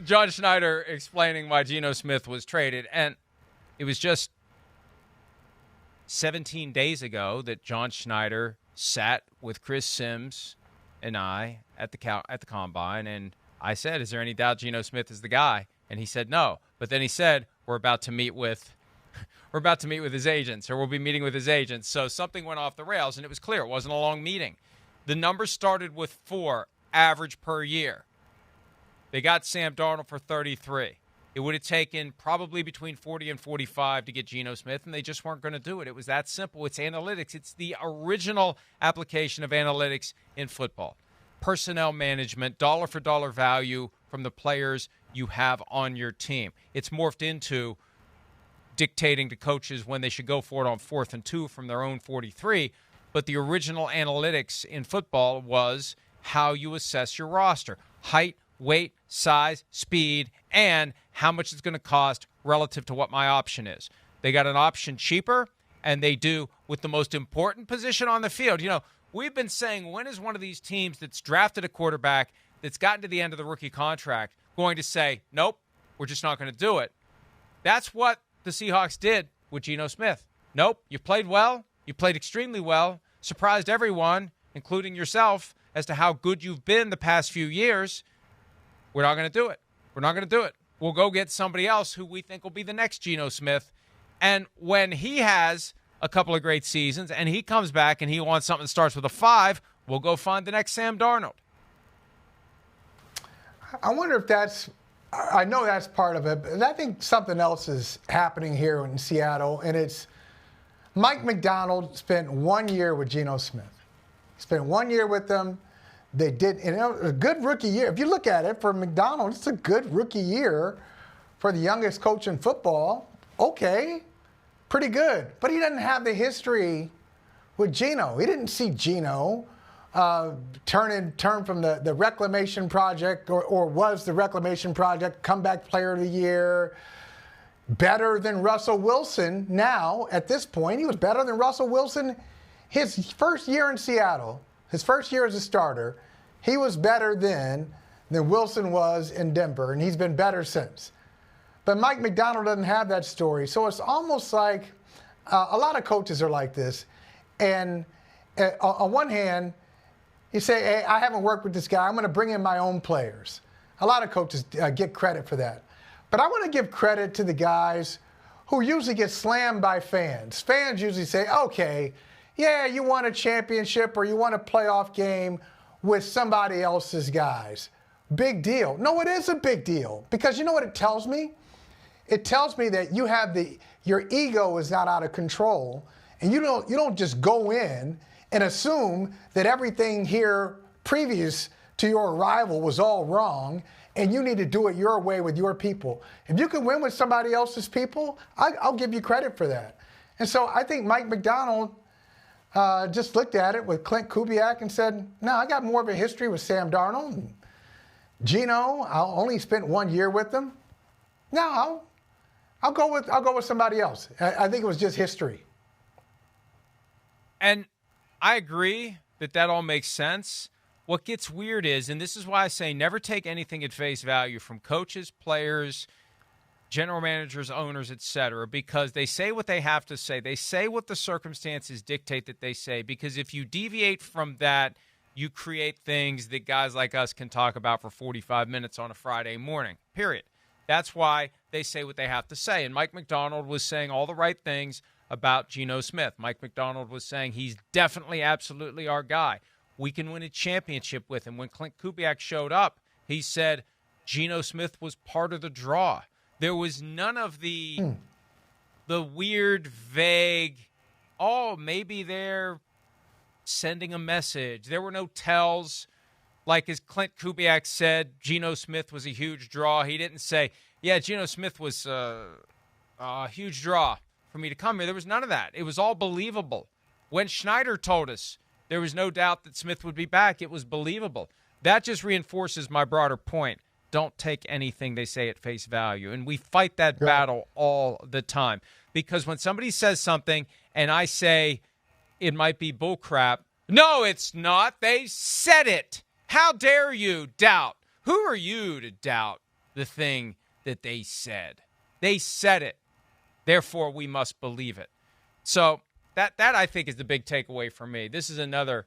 John Schneider explaining why Geno Smith was traded. And it was just 17 days ago that John Schneider sat with Chris Sims and I at the combine, and I said, "Is there any doubt Geno Smith is the guy?" And he said no. But then he said, "We're about to meet with his agents, or we'll be meeting with his agents." So something went off the rails, and it was clear it wasn't a long meeting. The numbers started with 4 average per year. They got Sam Darnold for 33. It would have taken probably between 40 and 45 to get Geno Smith, and they just weren't going to do it. It was that simple. It's analytics. It's the original application of analytics in football. Personnel management, dollar-for-dollar value from the players you have on your team. It's morphed into dictating to coaches when they should go for it on 4th and 2 from their own 43. But the original analytics in football was how you assess your roster. Height, weight, size, speed, and how much it's going to cost relative to what my option is. They got an option cheaper, and they do with the most important position on the field. You know, we've been saying, when is one of these teams that's drafted a quarterback that's gotten to the end of the rookie contract going to say, nope, we're just not going to do it? That's what the Seahawks did with Geno Smith. Nope, you played well. You played extremely well. Surprised everyone, including yourself, as to how good you've been the past few years. We're not going to do it. We're not going to do it. We'll go get somebody else who we think will be the next Geno Smith. And when he has a couple of great seasons and he comes back and he wants something that starts with a 5, we'll go find the next Sam Darnold. I wonder if that's – I know that's part of it, but I think something else is happening here in Seattle, and it's Mike Macdonald spent 1 year with Geno Smith. Spent 1 year with them. They did, and it was a good rookie year. If you look at it, for Macdonald, it's a good rookie year for the youngest coach in football. Okay, pretty good. But he doesn't have the history with Geno. He didn't see Geno turn from the Reclamation Project, or was the Reclamation Project, comeback player of the year, better than Russell Wilson now at this point. He was better than Russell Wilson his first year in Seattle. His first year as a starter, he was better than Wilson was in Denver, and he's been better since. But Mike Macdonald doesn't have that story, so it's almost like a lot of coaches are like this. And on one hand, you say, hey, I haven't worked with this guy. I'm going to bring in my own players. A lot of coaches get credit for that. But I want to give credit to the guys who usually get slammed by fans. Fans usually say, okay, yeah, you won a championship or you won a playoff game with somebody else's guys. Big deal. No, it is a big deal, because you know what it tells me? It tells me that you have your ego is not out of control, and you don't just go in and assume that everything here previous to your arrival was all wrong, and you need to do it your way with your people. If you can win with somebody else's people, I'll give you credit for that. And so I think Mike Macdonald just looked at it with Clint Kubiak and said, no, I got more of a history with Sam Darnold. And Geno, I only spent 1 year with them. No, I'll go with somebody else. I think it was just history. And I agree that all makes sense. What gets weird is, and this is why I say never take anything at face value from coaches, players, general managers, owners, etc., because they say what they have to say. They say what the circumstances dictate that they say, because if you deviate from that, you create things that guys like us can talk about for 45 minutes on a Friday morning, period. That's why they say what they have to say. And Mike Macdonald was saying all the right things about Geno Smith. Mike Macdonald was saying he's definitely, absolutely our guy. We can win a championship with him. When Clint Kubiak showed up, he said Geno Smith was part of the draw. There was none of the weird, vague, oh, maybe they're sending a message. There were no tells. Like as Clint Kubiak said, Geno Smith was a huge draw. He didn't say, yeah, Geno Smith was a huge draw for me to come here. There was none of that. It was all believable. When Schneider told us there was no doubt that Smith would be back, it was believable. That just reinforces my broader point. Don't take anything they say at face value. And we fight that battle all the time. Because when somebody says something and I say it might be bullcrap, no, it's not. They said it. How dare you doubt? Who are you to doubt the thing that they said. They said it. Therefore, we must believe it. So that I think is the big takeaway for me. This is another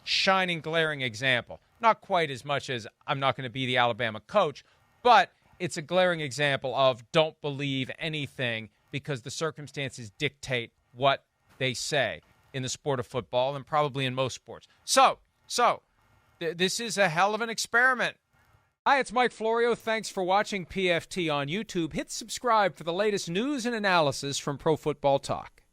shining, glaring example. Not quite as much as I'm not going to be the Alabama coach, but it's a glaring example of don't believe anything because the circumstances dictate what they say in the sport of football and probably in most sports. So this is a hell of an experiment. Hi, it's Mike Florio. Thanks for watching PFT on YouTube. Hit subscribe for the latest news and analysis from Pro Football Talk.